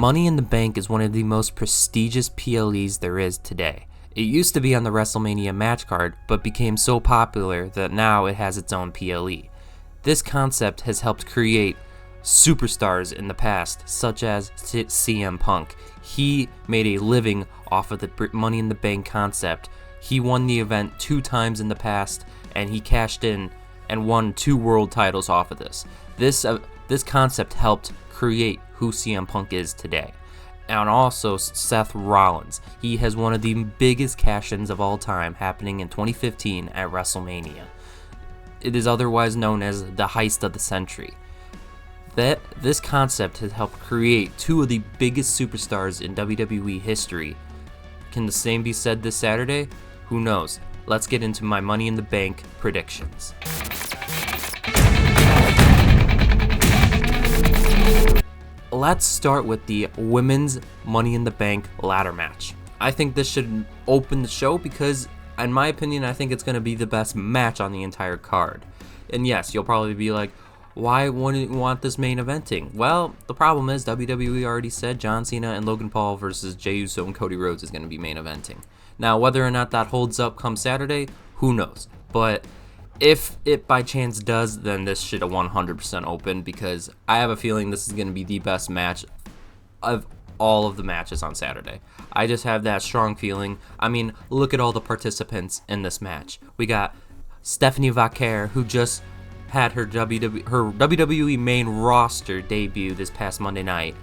Money in the Bank is one of the most prestigious PLEs there is today. It used to be on the WrestleMania match card, but became so popular that now it has its own PLE. This concept has helped create superstars in the past, such as CM Punk. He made a living off of the Money in the Bank concept. He won the event 2 times in the past, and he cashed in and won 2 world titles off of this. This concept helped create who CM Punk is today. And also Seth Rollins. He has one of the biggest cash-ins of all time happening in 2015 at WrestleMania. It is otherwise known as the heist of the century. This concept has helped create 2 of the biggest superstars in WWE history. Can the same be said this Saturday? Who knows? Let's get into my Money in the Bank predictions. Let's start with the women's Money in the Bank ladder match. I think this should open the show because, in my opinion, I think it's going to be the best match on the entire card. And yes, you'll probably be like, why wouldn't you want this main eventing? Well, the problem is WWE already said John Cena and Logan Paul versus Jey Uso and Cody Rhodes is going to be main eventing. Now, whether or not that holds up come Saturday, who knows? But if it by chance does, then this should 100% open because I have a feeling this is going to be the best match of all of the matches on Saturday. I just have that strong feeling. I mean, look at all the participants in this match. We got Stephanie Vaquer, who just had her WWE main roster debut this past Monday night.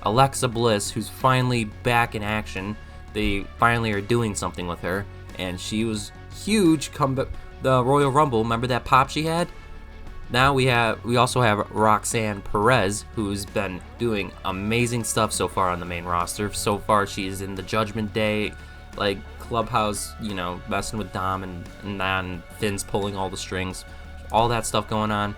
Alexa Bliss, who's finally back in action. They finally are doing something with her, and she was huge come the Royal Rumble. Remember that pop she had? Now we also have Roxanne Perez, who's been doing amazing stuff so far on the main roster. So far, she's in the Judgment Day, like Clubhouse, messing with Dom and Finn's pulling all the strings, all that stuff going on.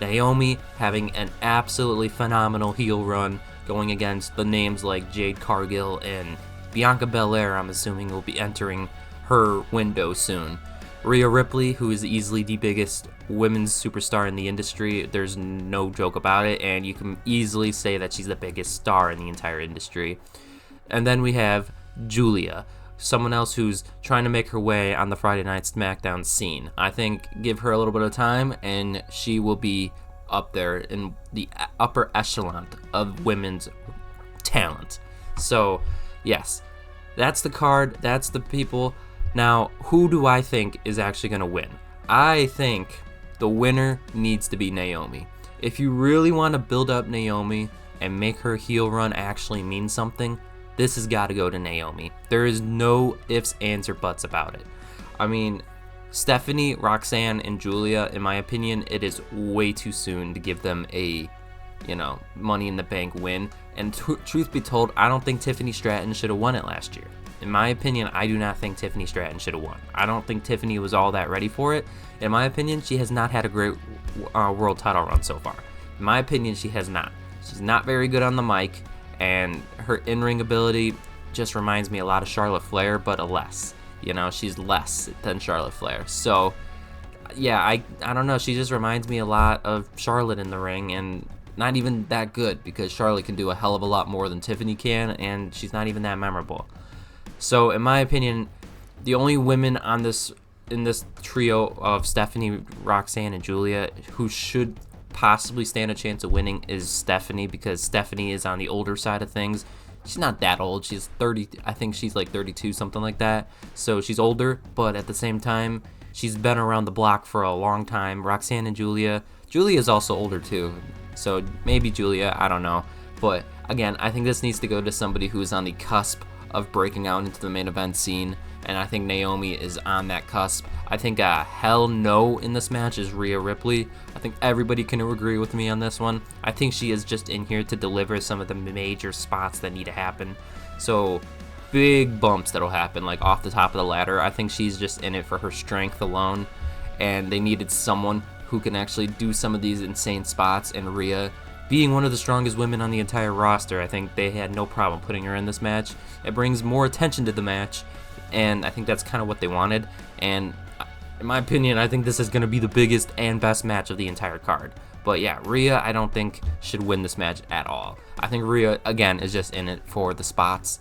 Naomi having an absolutely phenomenal heel run, going against the names like Jade Cargill and Bianca Belair. I'm assuming will be entering her window soon. Rhea Ripley, who is easily the biggest women's superstar in the industry. There's no joke about it, and you can easily say that she's the biggest star in the entire industry. And then we have Julia, someone else who's trying to make her way on the Friday Night Smackdown scene. I think give her a little bit of time, and she will be up there in the upper echelon of women's talent. So, yes, that's the card, that's the people. Now, who do I think is actually going to win? I think the winner needs to be Naomi. If you really want to build up Naomi and make her heel run actually mean something, this has got to go to Naomi. There is no ifs, ands, or buts about it. I mean, Stephanie, Roxanne, and Julia, in my opinion, it is way too soon to give them a, Money in the Bank win. And truth be told, I don't think Tiffany Stratton should have won it last year. In my opinion, I do not think Tiffany Stratton should have won. I don't think Tiffany was all that ready for it. In my opinion, she has not had a great world title run so far. In my opinion, she has not. She's not very good on the mic, and her in-ring ability just reminds me a lot of Charlotte Flair, but a less. She's less than Charlotte Flair. So, yeah, I don't know. She just reminds me a lot of Charlotte in the ring, and not even that good because Charlotte can do a hell of a lot more than Tiffany can, and she's not even that memorable. So, in my opinion, the only women in this trio of Stephanie, Roxanne, and Julia who should possibly stand a chance of winning is Stephanie, because Stephanie is on the older side of things. She's not that old. She's 30. I think she's like 32, something like that. So she's older, but at the same time, she's been around the block for a long time. Roxanne and Julia is also older too. So maybe Julia, I don't know. But again, I think this needs to go to somebody who's on the cusp of breaking out into the main event scene, and I think Naomi is on that cusp. I think a hell no in this match is Rhea Ripley. I think everybody can agree with me on this one. I think she is just in here to deliver some of the major spots that need to happen. So big bumps that'll happen, like off the top of the ladder. I think she's just in it for her strength alone, and they needed someone who can actually do some of these insane spots, and Rhea, being one of the strongest women on the entire roster, I think they had no problem putting her in this match. It brings more attention to the match, and I think that's kind of what they wanted. And in my opinion, I think this is going to be the biggest and best match of the entire card. But yeah, Rhea, I don't think should win this match at all. I think Rhea, again, is just in it for the spots.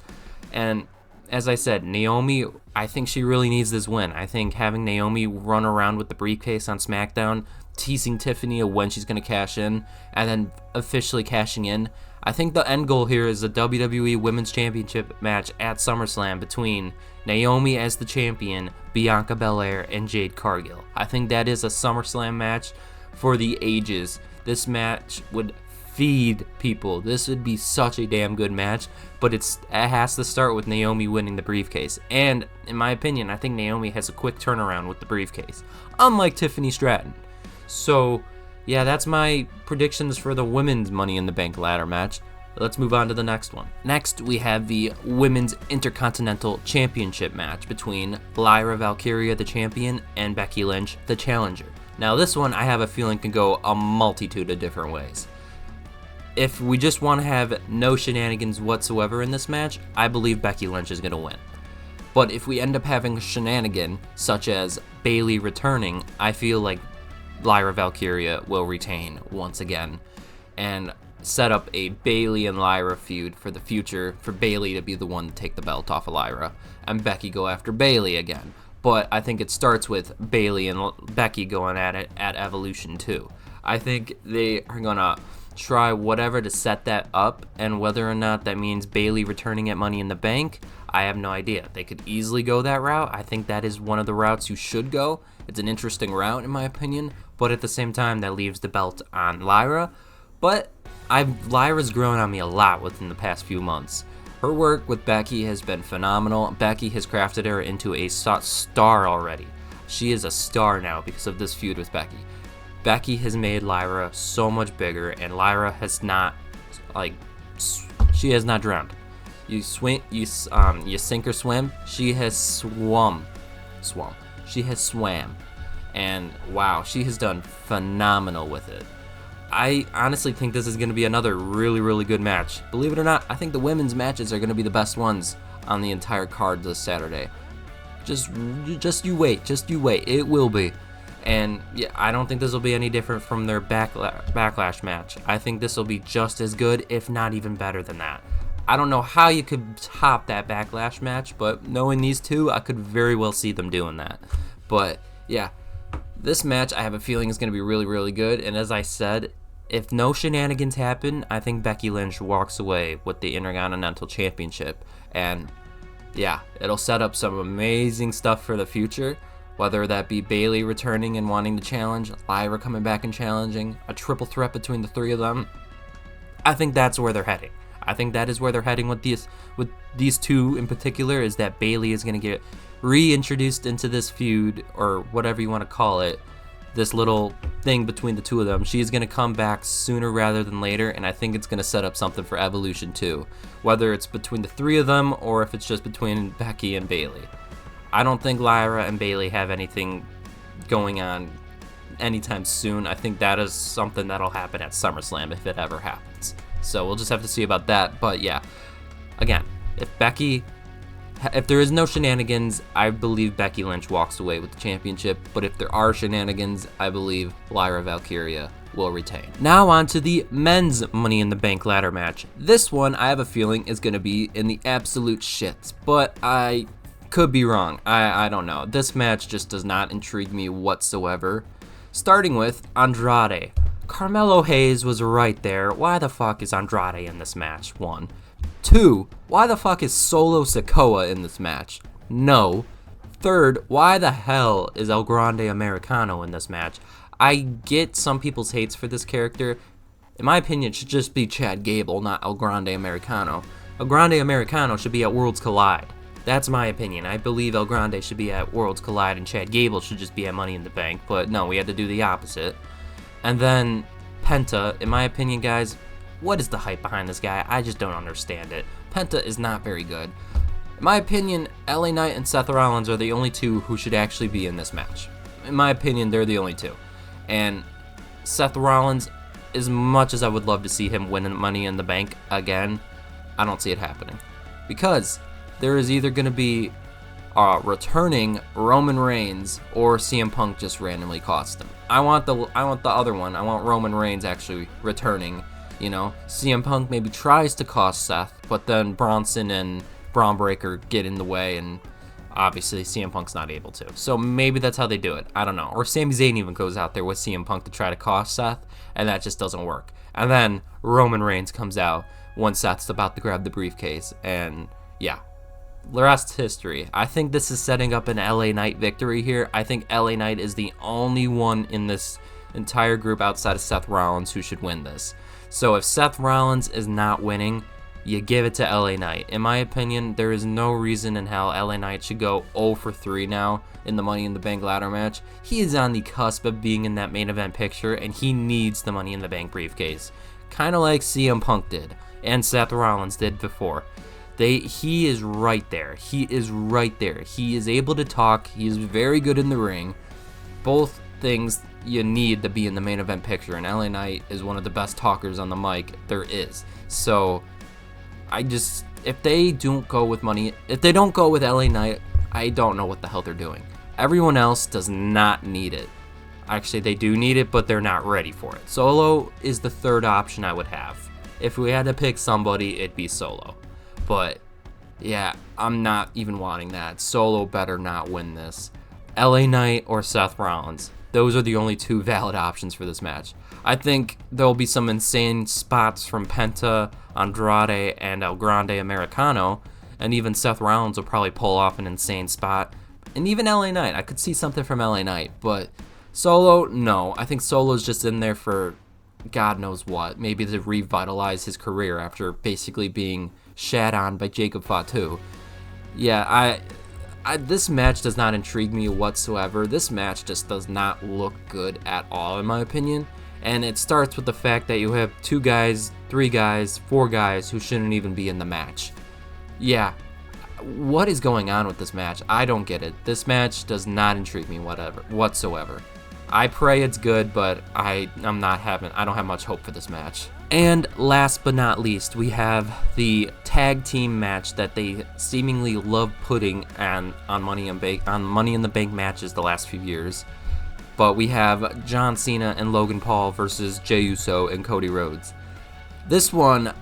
And as I said, Naomi, I think she really needs this win. I think having Naomi run around with the briefcase on SmackDown, teasing Tiffany of when she's going to cash in, and then officially cashing in. I think the end goal here is a WWE Women's Championship match at SummerSlam between Naomi as the champion, Bianca Belair, and Jade Cargill. I think that is a SummerSlam match for the ages. This match would feed people. This would be such a damn good match, but it has to start with Naomi winning the briefcase. And in my opinion, I think Naomi has a quick turnaround with the briefcase, unlike Tiffany Stratton. So yeah, that's my predictions for the women's Money in the Bank ladder match. Let's move on to the next one. Next, we have the Women's Intercontinental Championship match between Lyra Valkyria, the champion, and Becky Lynch, the challenger. Now, this one I have a feeling can go a multitude of different ways. If we just want to have no shenanigans whatsoever in this match, I believe Becky Lynch is going to win. But if we end up having a shenanigan, such as Bayley returning, I feel like Lyra Valkyria will retain once again and set up a Bayley and Lyra feud for the future, for Bayley to be the one to take the belt off of Lyra and Becky go after Bayley again. But I think it starts with Bayley and Becky going at it at Evolution 2. I think they are going to try whatever to set that up, and whether or not that means Bayley returning at Money in the Bank, I have no idea. They could easily go that route. I think that is one of the routes you should go. It's an interesting route in my opinion, but at the same time that leaves the belt on Lyra. But Lyra's grown on me a lot within the past few months. Her work with Becky has been phenomenal. Becky has crafted her into a star already. She is a star now because of this feud with Becky. Becky has made Lyra so much bigger, and Lyra has not, she has not drowned. You sink or swim. She has swum. She has swam, and wow, she has done phenomenal with it. I honestly think this is going to be another really, really good match. Believe it or not, I think the women's matches are going to be the best ones on the entire card this Saturday. Just you wait. It will be. And yeah, I don't think this will be any different from their backlash match. I think this will be just as good, if not even better than that. I don't know how you could top that backlash match, but knowing these two, I could very well see them doing that. But yeah, this match I have a feeling is going to be really, really good. And as I said, if no shenanigans happen, I think Becky Lynch walks away with the Intercontinental Championship. And yeah, it'll set up some amazing stuff for the future. Whether that be Bayley returning and wanting to challenge, Lyra coming back and challenging, a triple threat between the three of them. I think that's where they're heading. I think that is where they're heading with these two in particular, is that Bayley is going to get reintroduced into this feud, or whatever you want to call it, this little thing between the two of them. She's going to come back sooner rather than later, and I think it's going to set up something for Evolution 2, whether it's between the three of them or if it's just between Becky and Bayley. I don't think Lyra and Bayley have anything going on anytime soon. I think that is something that'll happen at SummerSlam if it ever happens. So we'll just have to see about that. But yeah, again, if there is no shenanigans, I believe Becky Lynch walks away with the championship. But if there are shenanigans, I believe Lyra Valkyria will retain. Now on to the men's Money in the Bank ladder match. This one, I have a feeling, is going to be in the absolute shits. But I could be wrong. I don't know. This match just does not intrigue me whatsoever. Starting with Andrade. Carmelo Hayes was right there. Why the fuck is Andrade in this match? 1. 2. Why the fuck is Solo Sikoa in this match? No. 3rd, why the hell is El Grande Americano in this match? I get some people's hates for this character. In my opinion, it should just be Chad Gable, not El Grande Americano. El Grande Americano should be at Worlds Collide. That's my opinion. I believe El Grande should be at Worlds Collide and Chad Gable should just be at Money in the Bank. But no, we had to do the opposite. And then Penta, in my opinion, guys, what is the hype behind this guy? I just don't understand it. Penta is not very good. In my opinion, LA Knight and Seth Rollins are the only two who should actually be in this match. In my opinion, they're the only two. And Seth Rollins, as much as I would love to see him win Money in the Bank again, I don't see it happening. Because there is either going to be returning Roman Reigns, or CM Punk just randomly cost him. I want the other one. I want Roman Reigns actually returning. You know, CM Punk maybe tries to cost Seth, but then Bronson and Braun Breaker get in the way, and obviously CM Punk's not able to. So maybe that's how they do it. I don't know. Or Sami Zayn even goes out there with CM Punk to try to cost Seth, and that just doesn't work. And then Roman Reigns comes out when Seth's about to grab the briefcase, and yeah, the rest history. I think this is setting up an LA Knight victory here. I think LA Knight is the only one in this entire group outside of Seth Rollins who should win this. So if Seth Rollins is not winning, you give it to LA Knight. In my opinion, there is no reason in hell LA Knight should go 0 for 3 now in the Money in the Bank ladder match. He is on the cusp of being in that main event picture, and he needs the Money in the Bank briefcase. Kind of like CM Punk did, and Seth Rollins did before. He is right there. He is right there. He is able to talk. He is very good in the ring. Both things you need to be in the main event picture, and LA Knight is one of the best talkers on the mic there is. So if they don't go with LA Knight, I don't know what the hell they're doing. Everyone else does not need it. Actually, they do need it, but they're not ready for it. Solo is the third option I would have. If we had to pick somebody, it'd be Solo. But yeah, I'm not even wanting that. Solo better not win this. LA Knight or Seth Rollins. Those are the only two valid options for this match. I think there'll be some insane spots from Penta, Andrade, and El Grande Americano, and even Seth Rollins will probably pull off an insane spot. And even LA Knight, I could see something from LA Knight, but Solo, no. I think Solo's just in there for God knows what, maybe to revitalize his career after basically being shat on by Jacob Fatu. Yeah, this match does not intrigue me whatsoever. This match just does not look good at all, in my opinion. And it starts with the fact that you have 2 guys, 3 guys, 4 guys who shouldn't even be in the match. Yeah, what is going on with this match? I don't get it. This match does not intrigue me whatsoever. I pray it's good, but I don't have much hope for this match. And last but not least, we have the tag team match that they seemingly love putting on Money in the Bank matches the last few years. But we have John Cena and Logan Paul versus Jey Uso and Cody Rhodes. This one,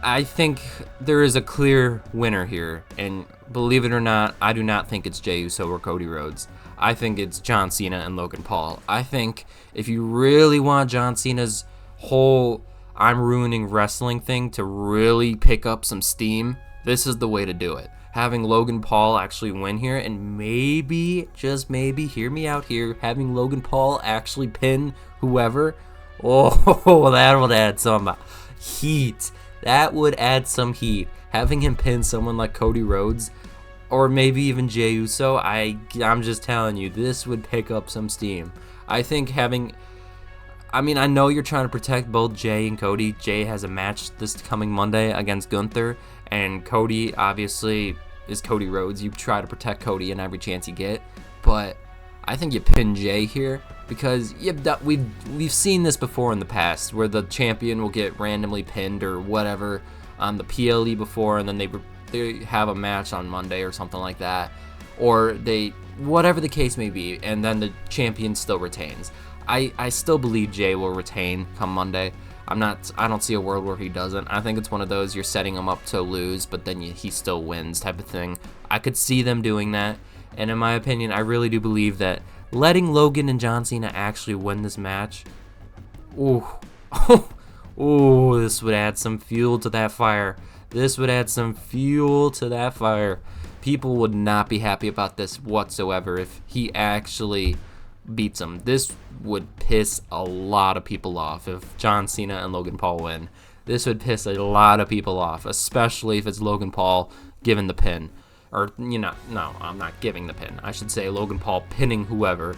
I think there is a clear winner here, and believe it or not, I do not think it's Jey Uso or Cody Rhodes. I think it's John Cena and Logan Paul. I think if you really want John Cena's whole I'm ruining wrestling thing to really pick up some steam, this is the way to do it. Having Logan Paul actually win here, and maybe, just maybe, hear me out here, having Logan Paul actually pin whoever, oh, that would add some heat. That would add some heat. Having him pin someone like Cody Rhodes, or maybe even Jey Uso, I'm just telling you, this would pick up some steam. I think I know you're trying to protect both Jey and Cody. Jey has a match this coming Monday against Gunther, and Cody obviously is Cody Rhodes. You try to protect Cody in every chance you get, but I think you pin Jey here because we've seen this before in the past where the champion will get randomly pinned or whatever on the PLE before, and then they have a match on Monday or something like that, or whatever the case may be, and then the champion still retains. I still believe Jey will retain come Monday. I don't see a world where he doesn't. I think it's one of those you're setting him up to lose, but then he still wins type of thing. I could see them doing that, and in my opinion, I really do believe that letting Logan and John Cena actually win this match, ooh, this would add some fuel to that fire. This would add some fuel to that fire. People would not be happy about this whatsoever if he actually beats him. This would piss a lot of people off if John Cena and Logan Paul win. This would piss a lot of people off, especially if it's Logan Paul giving the pin. Or, no, I'm not giving the pin. I should say Logan Paul pinning whoever.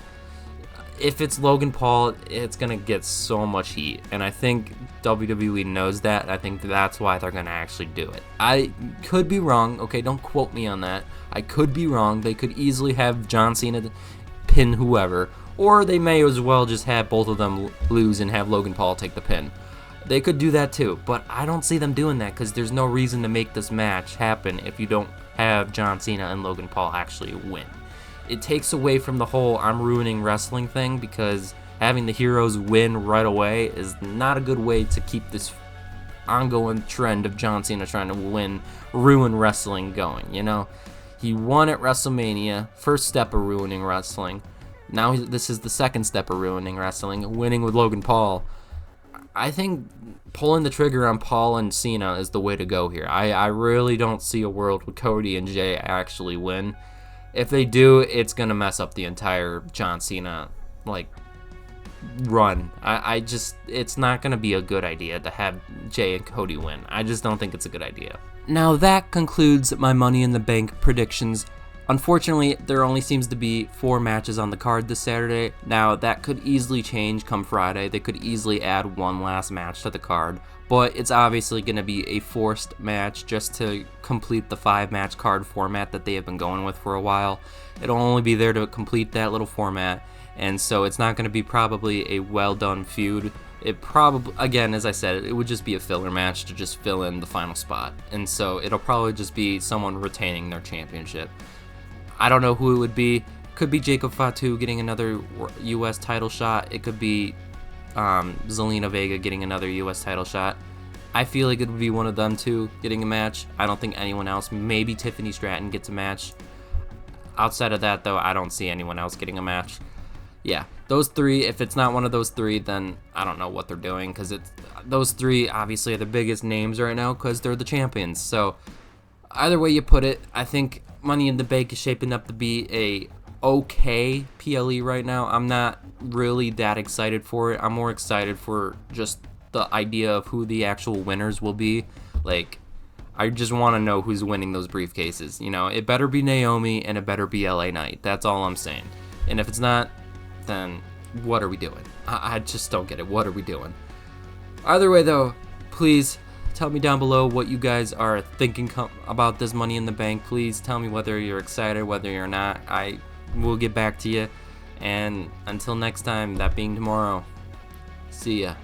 If it's Logan Paul, it's going to get so much heat. And I think WWE knows that. I think that's why they're going to actually do it. I could be wrong. Okay, don't quote me on that. I could be wrong. They could easily have John Cena pin whoever. Or they may as well just have both of them lose and have Logan Paul take the pin. They could do that too. But I don't see them doing that because there's no reason to make this match happen if you don't have John Cena and Logan Paul actually win. It takes away from the whole I'm ruining wrestling thing, because having the heroes win right away is not a good way to keep this ongoing trend of John Cena trying to ruin wrestling going, you know? He won at WrestleMania, first step of ruining wrestling. Now this is the second step of ruining wrestling, winning with Logan Paul. I think pulling the trigger on Paul and Cena is the way to go here. I really don't see a world where Cody and Jay actually win. If they do, it's going to mess up the entire John Cena, run. It's not going to be a good idea to have Jay and Cody win. I just don't think it's a good idea. Now that concludes my Money in the Bank predictions. Unfortunately, there only seems to be 4 matches on the card this Saturday. Now, that could easily change come Friday. They could easily add one last match to the card, but it's obviously going to be a forced match just to complete the 5-match card format that they have been going with for a while. It'll only be there to complete that little format, and so it's not going to be probably a well-done feud. It probably, again, as I said, it would just be a filler match to just fill in the final spot, and so it'll probably just be someone retaining their championship. I don't know who it would be. Could be Jacob Fatu getting another U.S. title shot. It could be Zelina Vega getting another U.S. title shot. I feel like it would be one of them two getting a match. I don't think anyone else. Maybe Tiffany Stratton gets a match. Outside of that, though, I don't see anyone else getting a match. Yeah, those 3, if it's not one of those 3, then I don't know what they're doing, because those 3 obviously are the biggest names right now because they're the champions. So either way you put it, I think Money in the Bank is shaping up to be a okay PLE right now. I'm not really that excited for it. I'm more excited for just the idea of who the actual winners will be. I just want to know who's winning those briefcases. You know, it better be Naomi and it better be LA Knight. That's all I'm saying. And if it's not, then what are we doing? I just don't get it. What are we doing? Either way, though, please tell me down below what you guys are thinking about this Money in the Bank. Please tell me whether you're excited, whether you're not. I will get back to you. And until next time, that being tomorrow, see ya.